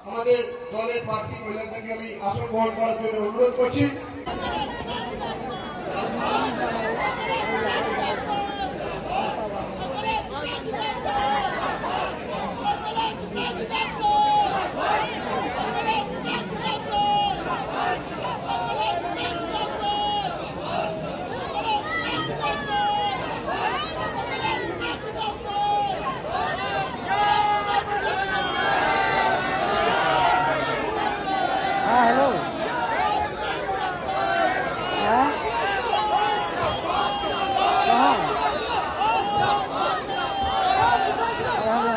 আমাদের দলের প্রার্থী কৈলাসদাকে আমি আসন গ্রহণ করার জন্য অনুরোধ করছি। हेलो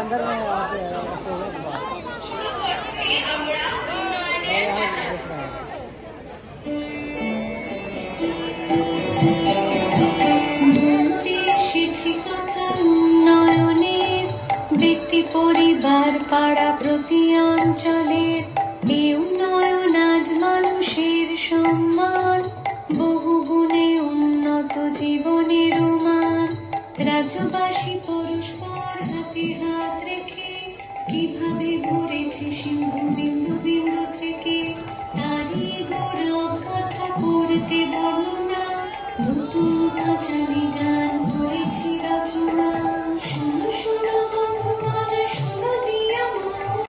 अंदर में উন্নয়নের ব্যক্তি পরিবার পাড়া প্রতি অঞ্চলের এই উন্নয়ন আজ মানুষের সম্মান বহু গুণে উন্নত জীবনের মান। রাজ্যবাসী পরস্পর হাতে হাত রেখে কিভাবে ভরেছে সিংহ বিন্দু বিন্দু থেকে তারই গৌরব কথা করতে বর্ণনা নতুন কাঁচালি